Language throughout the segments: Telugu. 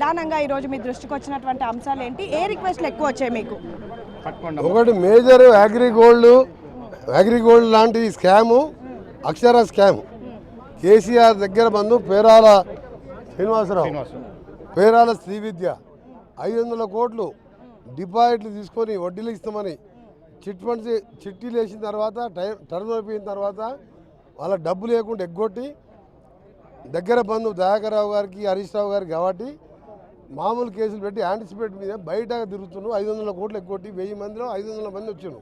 ప్రధానంగా ఈరోజు మీ దృష్టికి వచ్చినటువంటి అంశాలు ఏంటి? ఏ రిక్వెస్ట్లు ఎక్కువ వచ్చాయి మీకు? ఒకటి మేజర్ అగ్రిగోల్డ్ లాంటి స్కాము, అక్షర స్కామ్. కేసీఆర్ దగ్గర బంధు పేరాల శ్రీనివాసరావు, పేరాల శ్రీవిద్య 500 కోట్లు డిపాజిట్లు తీసుకొని వడ్డీలు ఇస్తామని చిట్ ఫండ్స్ చిట్టీలు వేసిన తర్వాత టర్న్ అయిపోయిన తర్వాత వాళ్ళ డబ్బు లేకుండా ఎగ్గొట్టి దగ్గర బంధు దయాకర్ రావు గారికి, హరీష్ రావు గారికి కాబట్టి మామూలు కేసులు పెట్టి యాంటిసిపేట్ మీద బయట తిరుగుతున్నాను. 500 కోట్లు ఎగ్గొట్టి 1000 మందిలో 500 మంది వచ్చాను.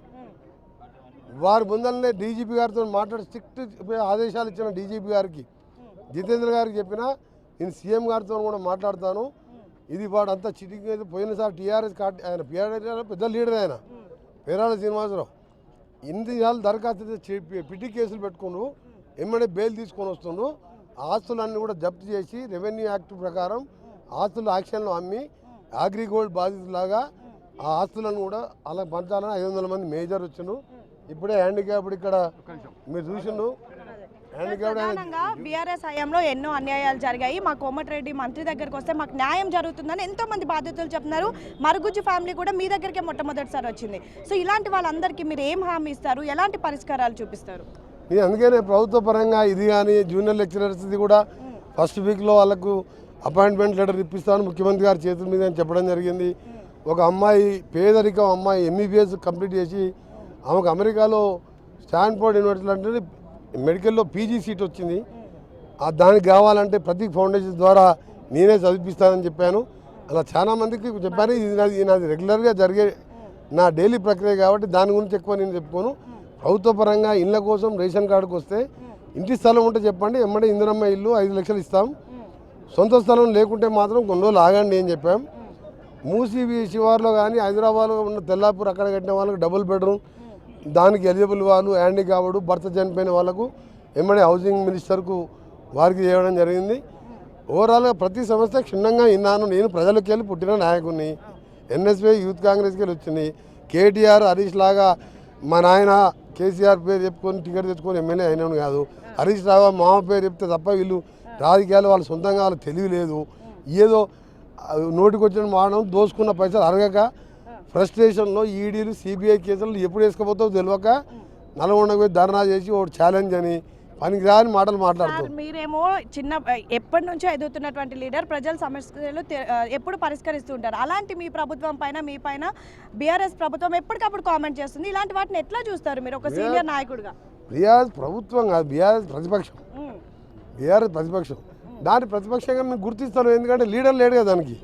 వారి ముందరనే డీజీపీ గారితో మాట్లాడి స్ట్రిక్ట్ ఆదేశాలు ఇచ్చిన డీజీపీ గారికి, జితేంద్ర గారికి చెప్పినా నేను సీఎం గారితో కూడా మాట్లాడతాను. ఇది వాడు అంతా చిటింగ్ అయితే పోయినసారి టీఆర్ఎస్ ఆయన టీఆర్ఎస్ పెద్ద లీడర్ ఆయన పేరాల శ్రీనివాసరావు ఇన్ని సార్లు దరఖాస్తు పిటి కేసులు పెట్టుకుని ఎమ్మడే బెయిల్ తీసుకొని వస్తుండు. ఆస్తులన్నీ కూడా జప్తు చేసి రెవెన్యూ యాక్ట్ ప్రకారం ఆస్తులు యాక్షన్లో అమ్మి అగ్రిగోల్డ్ బాధితులాగా ఆ ఆస్తులను కూడా అలా పంచాలని 500 మంది మేజర్ వచ్చాను. ఇప్పుడే హ్యాండిక్యాప్డ్ ఇక్కడ మీరు చూసిండు. ప్రధానంగా బీఆర్ఎస్ హయాంలో ఎన్నో అన్యాయాలు జరిగాయి. మా కోమటిరెడ్డి మంత్రి దగ్గరకు వస్తే మాకు న్యాయం జరుగుతుందని ఎంతో మంది బాధితులు చెప్తున్నారు. మరుగుజ్జు ఫ్యామిలీ కూడా మీ దగ్గరికే మొట్టమొదటిసారి వచ్చింది. సో ఇలాంటి వాళ్ళందరికీ మీరు ఏం హామీ ఇస్తారు, ఎలాంటి పరిష్కారాలు చూపిస్తారు? నేను అందుకనే ప్రభుత్వ పరంగా ఇది కానీ జూనియర్ లెక్చరర్స్ ఇది కూడా ఫస్ట్ వీక్లో వాళ్ళకు అపాయింట్మెంట్ లెటర్ ఇప్పిస్తాను ముఖ్యమంత్రి గారి చేతుల మీద అని చెప్పడం జరిగింది. ఒక అమ్మాయి పేదరికం అమ్మాయి ఎంబీబీఎస్ కంప్లీట్ చేసి ఆమెకు అమెరికాలో స్టాన్ఫోర్డ్ యూనివర్సిటీ అంటే మెడికల్లో పీజీ సీట్ వచ్చింది. దానికి కావాలంటే ప్రతీక్ ఫౌండేషన్ ద్వారా నేనే చదివిస్తానని చెప్పాను. అలా చాలామందికి చెప్పాను. ఇది నాది రెగ్యులర్గా జరిగే నా డైలీ ప్రక్రియ కాబట్టి దాని గురించి ఎక్కువ నేను చెప్పుకోను. ప్రభుత్వ పరంగా ఇళ్ళ కోసం రేషన్ కార్డుకు వస్తే ఇంటి స్థలం ఉంటే చెప్పండి, ఎమ్మడే ఇందిరమ్మ ఇల్లు 5 లక్షలు ఇస్తాం. సొంత స్థలం లేకుంటే మాత్రం కొన్ని రోజులు ఆగండి అని చెప్పాం. మూసీ శివార్లో కానీ హైదరాబాద్లో ఉన్న తెల్లాపూర్ అక్కడ కట్టిన వాళ్ళకి డబుల్ బెడ్రూమ్, దానికి ఎలిజిబుల్ వాళ్ళు హ్యాండిక్యాప్డ్ భర్త చనిపోయిన వాళ్ళకు ఎమ్మడే హౌసింగ్ మినిస్టర్కు వారికి చేయడం జరిగింది. ఓవరాల్గా ప్రతి సమస్య క్షుణ్ణంగా విన్నాను. నేను ప్రజలకు వెళ్ళి పుట్టిన నాయకుడిని, ఎన్ఎస్పీ యూత్ కాంగ్రెస్కి వెళ్ళి వచ్చింది. కేటీఆర్ హరీష్ లాగా మా నాయన కేసీఆర్ పేరు చెప్పుకొని టికెట్ తెచ్చుకొని ఎమ్మెల్యే అయినాను కాదు. హరీష్ రావు మామ పేరు చెప్తే తప్ప వీళ్ళు రాజకీయాలు వాళ్ళు సొంతంగా వాళ్ళు తెలివి లేదు. ఏదో నోటికి వచ్చిన మానవం దోసుకున్న పైసలు అరగక ఫ్రస్ట్రేషన్లో ఈడీలు సిబిఐ కేసులు ఎప్పుడు వేసుకోపోతావు తెలియక నల్గొండకు పోయి ధర్నా చేసి ఒకటి ఛాలెంజ్ అని పనికిరాని మాటలు మాట్లాడుతారు. మీరేమో ఎప్పటి నుంచో ఎదుగుతున్నటువంటి లీడర్, ప్రజల సమస్యలు ఎప్పుడు పరిష్కరిస్తూ ఉంటారు. అలాంటి మీ ప్రభుత్వం పైన మీ పైన బీఆర్ఎస్ ప్రభుత్వం ఎప్పటికప్పుడు కామెంట్ చేస్తుంది. ఇలాంటి వాటిని ఎట్లా చూస్తారు మీరు ఒక సీనియర్ నాయకుడిగా? బీఆర్ఎస్ ప్రభుత్వం కాదు, బీఆర్ఎస్ ప్రతిపక్షం. బీఆర్ఎస్ ప్రతిపక్షం, దాని ప్రతిపక్షంగా మేము గుర్తిస్తాను. ఎందుకంటే లీడర్ లేడు కదా దానికి.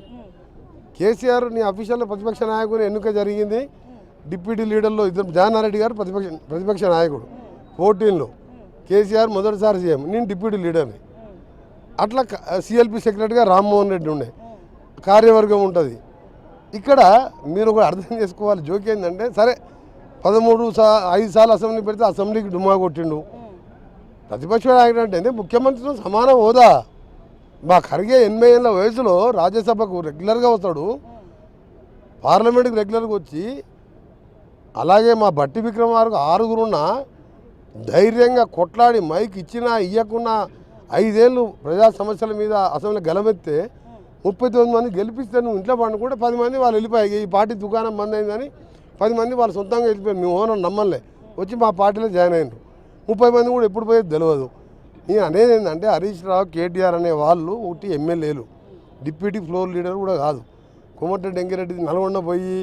కేసీఆర్ నీ అఫీషియల్ ప్రతిపక్ష నాయకుని ఎన్నిక జరిగింది. డిప్యూటీ లీడర్లో ఇద్దరు, జానారెడ్డి గారు ప్రతిపక్ష నాయకుడు 14లో, కేసీఆర్ మొదటిసారి సీఎం, నేను డిప్యూటీ లీడర్ని. అట్లా సిఎల్పి సెక్రటరీగా రామ్మోహన్ రెడ్డి ఉండే, కార్యవర్గం ఉంటుంది. ఇక్కడ మీరు కూడా అర్థం చేసుకోవాలి. జోక్ ఏంటంటే సరే 5 సార్లు అసెంబ్లీ పెడితే అసెంబ్లీకి డుమ్మా కొట్టిండు. ప్రతిపక్ష నాయకుడు అంటే ముఖ్యమంత్రితో సమాన హోదా. మా ఖర్గే 80 ఏళ్ళ వయసులో రాజ్యసభకు రెగ్యులర్గా వస్తాడు, పార్లమెంట్కి రెగ్యులర్గా వచ్చి, అలాగే మా బట్టి విక్రమార్కు 6గురున్న ధైర్యంగా కొట్లాడి మైక్ ఇచ్చినా ఇవ్వకున్నా 5 ఏళ్ళు ప్రజా సమస్యల మీద అసెంబ్లీ గెలమెత్తే 39 మంది గెలిపిస్తే నువ్వు ఇంట్లో పండుకుంటే 10 మంది వాళ్ళు వెళ్ళిపోయాయి. ఈ పార్టీ దుకాణం బంద్ అయిందని 10 మంది వాళ్ళు సొంతంగా వెళ్ళిపోయారు. మేము ఓనర్ నమ్మలే, వచ్చి మా పార్టీలో జాయిన్ అయ్యారు. 30 మంది కూడా ఎప్పుడు పోయేది తెలియదు. నేను అనేది ఏంటంటే హరీష్ రావు, కేటీఆర్ అనే వాళ్ళు ఒకటి ఎమ్మెల్యేలు, డిప్యూటీ ఫ్లోర్ లీడర్ కూడా కాదు. కోమటిరెడ్డి వెంకరెడ్డి నల్గొండ పోయి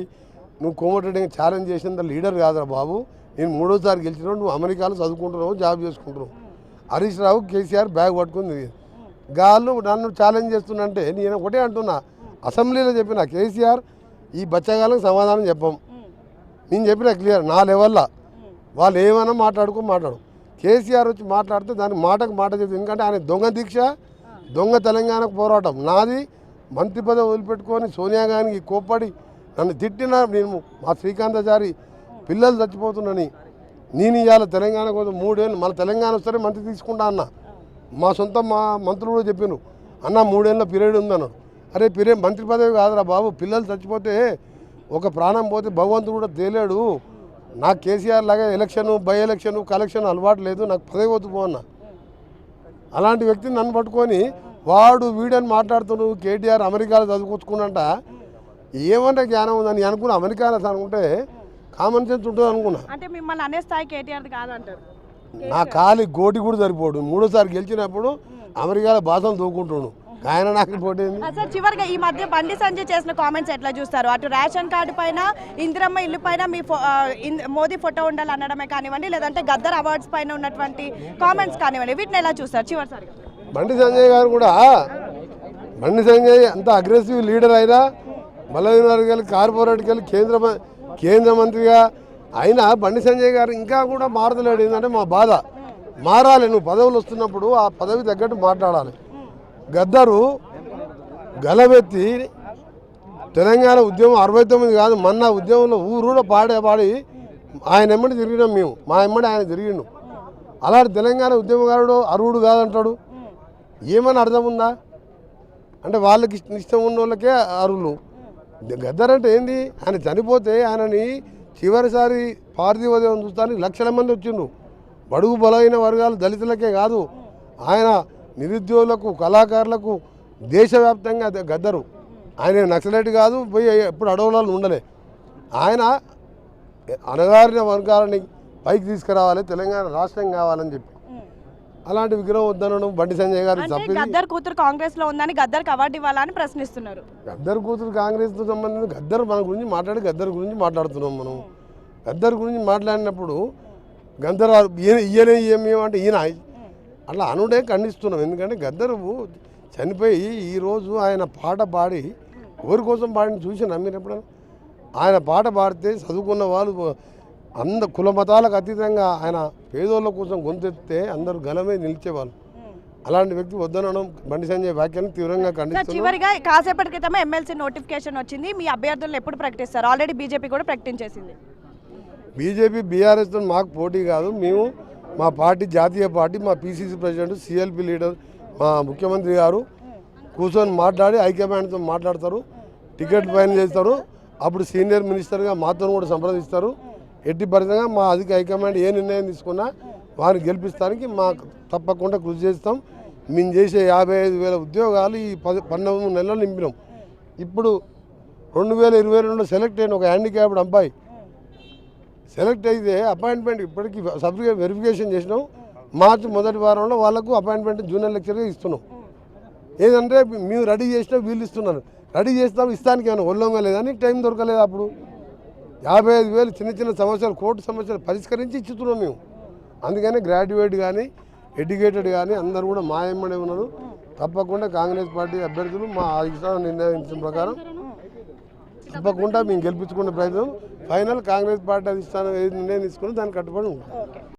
నువ్వు కోమటిరెడ్డి ఛాలెంజ్ చేసినంత లీడర్ కాదురా బాబు. నేను 3వ సారి గెలిచినావు, నువ్వు అమెరికాలో చదువుకుంటున్నావు, జాబ్ చేసుకుంటున్నావు. హరీష్ రావు కేసీఆర్ బ్యాగ్ పట్టుకుంది. గాళ్ళు నన్ను ఛాలెంజ్ చేస్తున్నంటే నేను ఒకటే అంటున్నా, అసెంబ్లీలో చెప్పిన కేసీఆర్ ఈ బచ్చగాళ్ళకి సమాధానం చెప్పం. నేను చెప్పిన క్లియర్, నా లెవెల్లో వాళ్ళు ఏమైనా మాట్లాడు. కేసీఆర్ వచ్చి మాట్లాడితే దానికి మాటకు మాట చెప్తుంది. ఎందుకంటే ఆయన దొంగ దీక్ష, దొంగ తెలంగాణకు పోరాటం. నాది మంత్రి పదవి వదిలిపెట్టుకొని సోనియా గాంధీకి కోప్పడి నన్ను తిట్టిన నేను మా శ్రీకాంతాచారి పిల్లలు చచ్చిపోతున్నాని నేను ఇవాళ తెలంగాణ కోసం 3 ఏళ్ళు మళ్ళీ తెలంగాణ వస్తేనే మంత్రి తీసుకుంటా అన్న. మా మంత్రులు కూడా చెప్పాను, అన్న 3 ఏళ్ళ పీరియడ్ ఉందన్నాడు. అరే మంత్రి పదవి కాదురా బాబు, పిల్లలు చచ్చిపోతే ఒక ప్రాణం పోతే భగవంతుడు కూడా తేలేడు. నాకు కేసీఆర్ లాగా ఎలక్షను, బై ఎలక్షను, కలెక్షన్ అలవాటు లేదు, నాకు పదవి వద్దు పోన్నా. అలాంటి వ్యక్తిని నన్ను పట్టుకొని వాడు వీడని మాట్లాడుతున్నావు కేటీఆర్ అమెరికాలో చదువుకొచ్చుకున్నంట ఏమంటే జ్ఞానం ఉందని అనుకున్నా అమెరికాలో అనుకుంటే కామన్ సెన్స్ ఉంటుంది అనుకున్నా. అంటే మిమ్మల్ని అనే స్థాయి కేటీఆర్ కాదంటారు. నా కాలి గోటి కూడా సరిపోడు. మూడోసారి గెలిచినప్పుడు అమెరికాలో భాషలు దూకుంటుండు ఆయన నాకు పోటీ. సార్ చివరిగా ఈ మధ్య బండి సంజయ్ చేసిన కామెంట్స్ ఎట్లా చూస్తారు? అటు రేషన్ కార్డు పైన ఇందిరమ్మ ఇల్లు పైన మీ మోదీ ఫోటో ఉండాలి అనడమే కానివ్వండి, లేదంటే గద్దర్ అవార్డ్స్ పైన ఉన్నటువంటి కామెంట్స్ కానివ్వండి, వీటిని ఎలా చూస్తారు చివరిసారిగా? బండి సంజయ్ గారు కూడా బండి సంజయ్ అంత అగ్రెసివ్ లీడర్ అయినా బలహీన వర్గాలు కార్పొరేట్కి వెళ్ళి కేంద్ర మంత్రిగా అయినా బండి సంజయ్ గారు ఇంకా కూడా మారతలేడు. ఏంటంటే మా బాధ మారాలి. నువ్వు పదవులు వస్తున్నప్పుడు ఆ పదవి తగ్గట్టు మాట్లాడాలి. గద్దరు గలబెత్తి తెలంగాణ ఉద్యమం 69 కాదు మొన్న ఉద్యమంలో ఊరూడ పాడి ఆయన ఎమ్మడి తిరిగినాం మేము. మా ఎమ్మడి ఆయన తిరిగిండు. అలాంటి తెలంగాణ ఉద్యమకారుడు అర్హుడు కాదంటాడు. ఏమని అర్థం ఉందా? అంటే వాళ్ళకి ఇష్టం ఉన్న వాళ్ళకే అర్హులు. గద్దర్ అంటే ఏంది? ఆయన చనిపోతే ఆయనని చివరిసారి పార్థివోదయం చూస్తానికి లక్షల మంది వచ్చిండ్రు. బడుగు బలైన వర్గాలు దళితులకే కాదు, ఆయన నిరుద్యోగులకు కళాకారులకు దేశవ్యాప్తంగా గద్దరు. ఆయన నక్సలైట్ కాదు, పోయి ఎప్పుడు అడవులలో ఉండలే. ఆయన అణగారిన వర్గాలని పైకి తీసుకురావాలి, తెలంగాణ రాష్ట్రం కావాలని చెప్పి అలాంటి విగ్రహం వద్దనడం బండి సంజయ్ గారు తప్పి. గద్దర్ కూతురు కాంగ్రెస్ లో ఉందని గద్దర్ అవార్డు ఇవ్వాలని ప్రశ్నిస్తున్నారు. గద్దర్ కూతురు కాంగ్రెస్ తో సంబంధించి గద్దర్ మన గురించి గద్దర్ గురించి మాట్లాడుతున్నాం మనం. గద్దర్ గురించి మాట్లాడినప్పుడు గద్దర్ ఈయన ఏమంటే ఈయన అట్లా అనుడే ఖండిస్తున్నాం. ఎందుకంటే గద్దరు చనిపోయి ఈరోజు ఆయన పాట పాడి ఎవరి కోసం పాడిని చూసినా మీరు ఎప్పుడైనా? ఆయన పాట పాడితే చదువుకున్న వాళ్ళు కుల మతాలకు అతీతంగా ఆయన పేదోళ్ళ కోసం గొంతెత్తితే అందరూ గలమే నిలిచేవాళ్ళు. అలాంటి వ్యక్తి వద్దనడం బండి సంజయ్ వ్యాఖ్యలను తీవ్రంగా ఖండిస్తున్నారు. చివరిగా కాసేపటి క్రితమే ఎమ్మెల్సీ నోటిఫికేషన్ వచ్చింది. మీ అభ్యర్థులను ఎప్పుడు ప్రకటిస్తారు? ఆల్రెడీ బీజేపీ కూడా ప్రకటించేసింది. బీజేపీ బీఆర్ఎస్తో మాకు పోటీ కాదు. మేము మా పార్టీ జాతీయ పార్టీ, మా పీసీసీ ప్రెసిడెంట్, సిఎల్పి లీడర్, మా ముఖ్యమంత్రి గారు కూర్చొని మాట్లాడి హైకమాండ్తో మాట్లాడతారు, టికెట్ ఫైనల్ చేస్తారు. అప్పుడు సీనియర్ మినిస్టర్గా మాతో కూడా సంప్రదిస్తారు. ఎట్టి పరిస్థితిగా మా హైకమాండ్ ఏ నిర్ణయం తీసుకున్నా వారిని గెలిపిస్తానికి మాకు తప్పకుండా కృషి చేస్తాం. మేము చేసే 55,000 ఉద్యోగాలు ఈ 19 నెలలు నింపినాం. ఇప్పుడు 2022లో సెలెక్ట్ అయిన ఒక హ్యాండిక్యాప్డ్ అబ్బాయి సెలెక్ట్ అయితే అపాయింట్మెంట్ ఇప్పటికీ సర్టిఫికేట్ వెరిఫికేషన్ చేసినాం. మార్చి మొదటి వారంలో వాళ్ళకు అపాయింట్మెంట్ జూనియర్ లెక్చర్గా ఇస్తున్నాం. ఏదంటే మేము రెడీ చేసినా వీళ్ళు ఇస్తున్నారు. రెడీ చేస్తాం, ఇస్తానికి ఏమైనా ఒళ్ళంగా లేదా? నీకు టైం దొరకలేదు. అప్పుడు 55,000 చిన్న సమస్యలు, కోర్టు సమస్యలు పరిష్కరించి ఇచ్చుతున్నాం మేము. అందుకని గ్రాడ్యుయేట్ కానీ ఎడ్యుకేటెడ్ కానీ అందరూ కూడా మా ఎమ్మడే ఉన్నారు. తప్పకుండా కాంగ్రెస్ పార్టీ అభ్యర్థులు మా అధిష్టానం నిర్ణయించిన ప్రకారం తప్పకుండా మేము గెలిపించుకునే ప్రయత్నం. ఫైనల్ కాంగ్రెస్ పార్టీ అధిష్టానం ఏది నిర్ణయం తీసుకుని దానికి కట్టుబడి ఉంటాం.